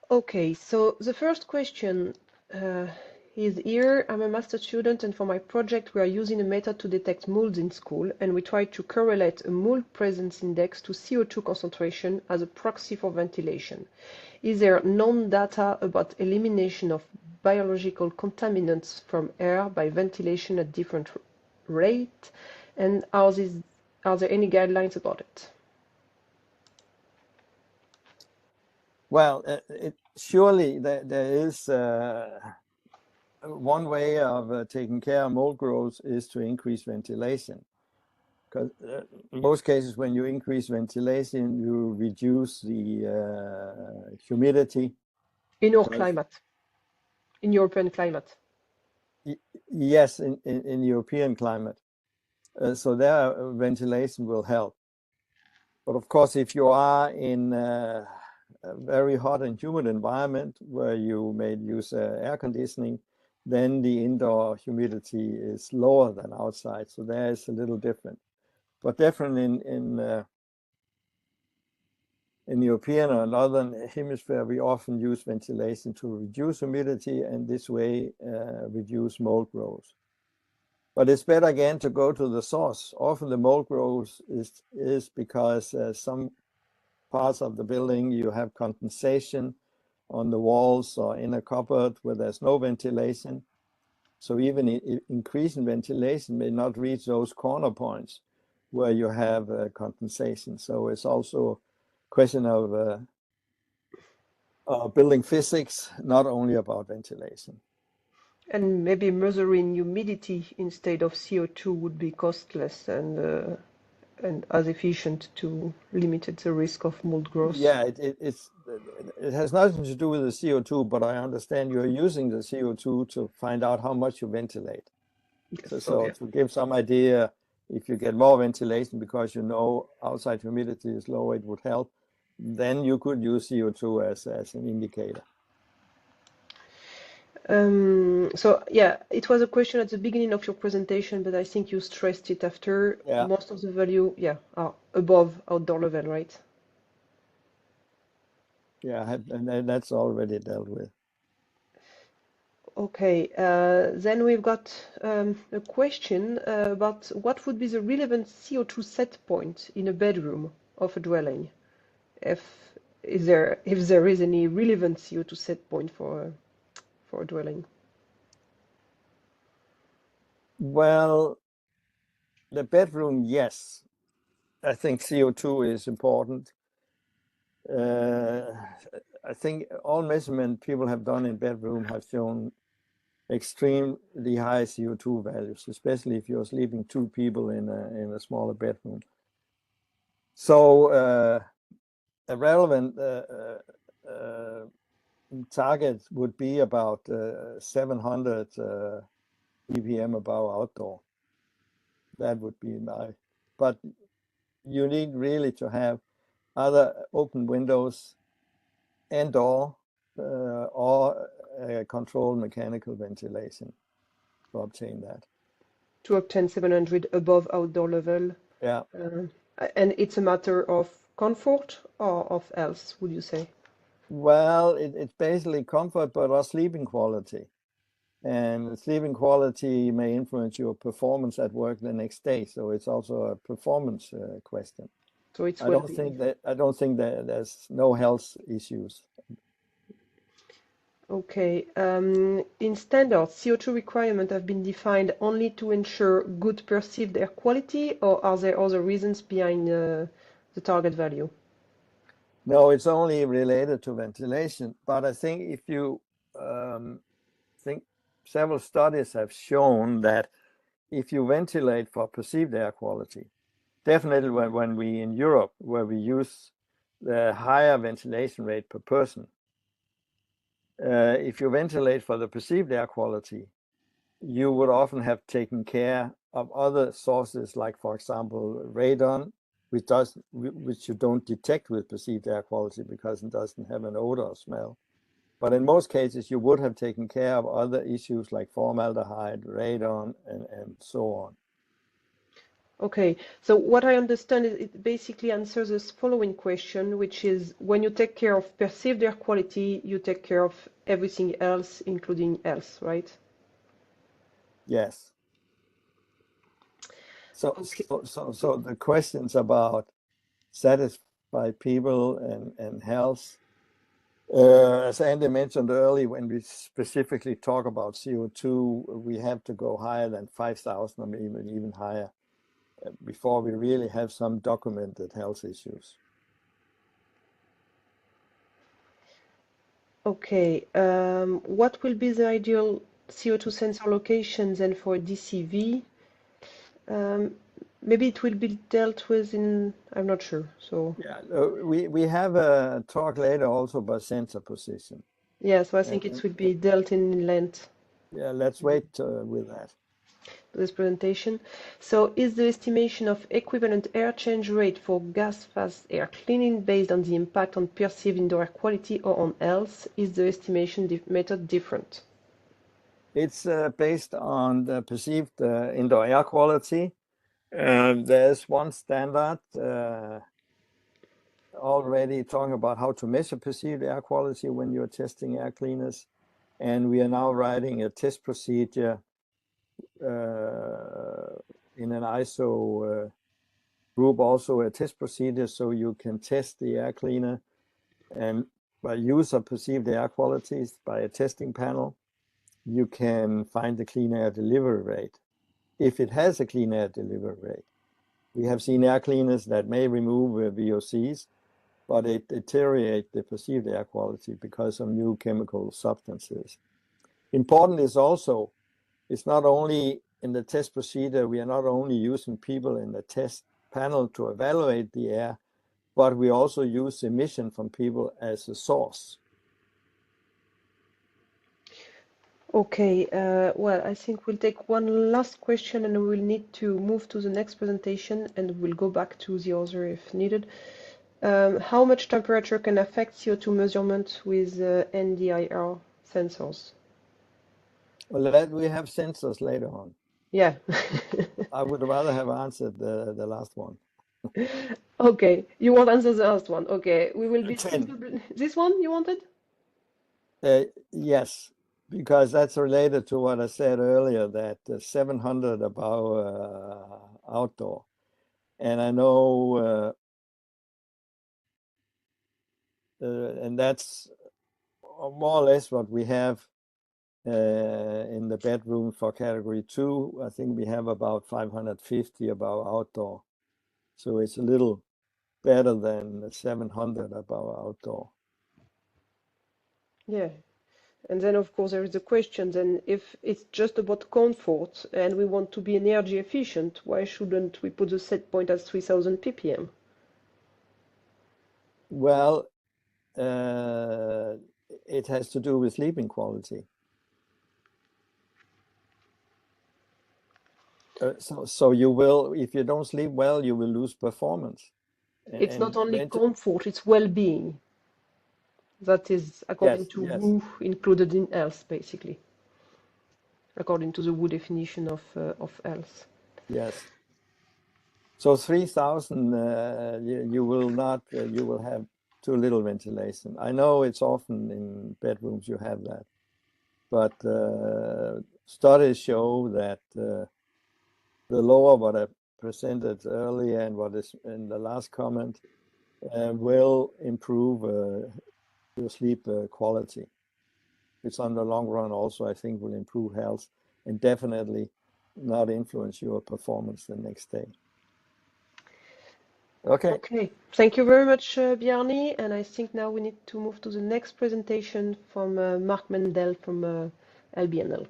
Okay, so the first question uh, is here. I'm a master student, and for my project, we are using a method to detect molds in school, and we try to correlate a mold presence index to CO2 concentration as a proxy for ventilation. Is there known data about elimination of biological contaminants from air by ventilation at different rate, and are there any guidelines about it? Well, surely there is one way of taking care of mold growth is to increase ventilation. Because in most cases, when you increase ventilation, you reduce the humidity. In our climate, in European climate. Yes, in European climate. So there, ventilation will help. But of course, if you are in a very hot and humid environment where you may use air conditioning, then the indoor humidity is lower than outside. So there is a little different. But definitely in European or Northern Hemisphere, we often use ventilation to reduce humidity and this way reduce mold growth. But it's better again to go to the source. Often the mold growth is because some parts of the building you have condensation on the walls or in a cupboard where there's no ventilation. So even increasing ventilation may not reach those corner points where you have condensation. So it's also a question of building physics, not only about ventilation. And maybe measuring humidity instead of CO2 would be costless and as efficient to limit the risk of mold growth. Yeah, it has nothing to do with the CO2, but I understand you're using the CO2 to find out how much you ventilate. Yes, So okay. to give some idea, if you get more ventilation because you know outside humidity is low, it would help. Then you could use CO2 as an indicator. So yeah, it was a question at the beginning of your presentation, but I think you stressed it after. Yeah. Most of the value, are above outdoor level, right? Yeah, and that's already dealt with. Okay, then we've got a question about what would be the relevant CO2 set point in a bedroom of a dwelling, if there is any relevant CO2 set point for a dwelling. Well, the bedroom, yes. I think CO2 is important. I think all measurement people have done in bedroom have shown extremely high CO2 values, especially if you're sleeping two people in a smaller bedroom. So a relevant target would be about 700 ppm above outdoor. That would be my, but you need really to have other open windows and door or controlled mechanical ventilation to obtain that. To obtain 700 above outdoor level. Yeah. And it's a matter of comfort or of health, would you say? Well, it's basically comfort, but also sleeping quality. And sleeping quality may influence your performance at work the next day. So it's also a performance question. So it's I don't think that there's no health issues. Okay. In standards, CO2 requirements have been defined only to ensure good perceived air quality, or are there other reasons behind the target value? No, it's only related to ventilation. But I think if you think several studies have shown that if you ventilate for perceived air quality, definitely when we in Europe, where we use the higher ventilation rate per person, if you ventilate for the perceived air quality, you would often have taken care of other sources, like, for example, radon, which you don't detect with perceived air quality because it doesn't have an odor or smell. But in most cases, you would have taken care of other issues like formaldehyde, radon, and so on. Okay, so what I understand is it basically answers this following question, which is when you take care of perceived air quality, you take care of everything else, including health, right? Yes. So, Okay. so the questions about satisfied people and health, as Andy mentioned earlier, when we specifically talk about CO2, we have to go higher than 5,000 or even higher before we really have some documented health issues. Okay, what will be the ideal CO2 sensor location then for DCV? Maybe it will be dealt with in, I'm not sure. So yeah, we have a talk later also about sensor position. yeah, so I think it will be dealt in length. Yeah, let's wait with that. This presentation. So is the estimation of equivalent air change rate for gas phase air cleaning based on the impact on perceived indoor air quality or on health? Is the estimation method different? It's based on the perceived indoor air quality. There's one standard already talking about how to measure perceived air quality when you're testing air cleaners. And we are now writing a test procedure in an ISO group, also a test procedure, so you can test the air cleaner and by use of perceived air qualities by a testing panel, you can find the clean air delivery rate. If it has a clean air delivery rate, we have seen air cleaners that may remove VOCs, but it deteriorates the perceived air quality because of new chemical substances. Important is also, it's not only in the test procedure, we are not only using people in the test panel to evaluate the air, but we also use emission from people as a source. Okay, well, I think we'll take one last question and we'll need to move to the next presentation and we'll go back to the other if needed. How much temperature can affect CO2 measurement with NDIR sensors? Well, we have sensors later on. Yeah. I would rather have answered the last one. Okay, you won't answer the last one. Okay, we will be 10. This one you wanted? Yes, because that's related to what I said earlier, that 700 above outdoor. And I know, and that's more or less what we have in the bedroom for category 2. I think we have about 550 above outdoor. So it's a little better than 700 above outdoor. Yeah. And then, of course, there is the question then if it's just about comfort and we want to be energy efficient, why shouldn't we put the set point at 3000 ppm? Well, it has to do with sleeping quality. So you will, if you don't sleep well, you will lose performance. It's not only comfort, it's well-being. That is according to WHO included in health, basically, according to the WHO definition of health. Yes. So 3000, you will not, you will have too little ventilation. I know it's often in bedrooms you have that, but studies show that the lower what I presented earlier and what is in the last comment will improve your sleep quality. It's on the long run also, I think, will improve health and definitely not influence your performance the next day. Okay. Okay. Thank you very much, Bjarne. And I think now we need to move to the next presentation from Mark Mendell from LBNL.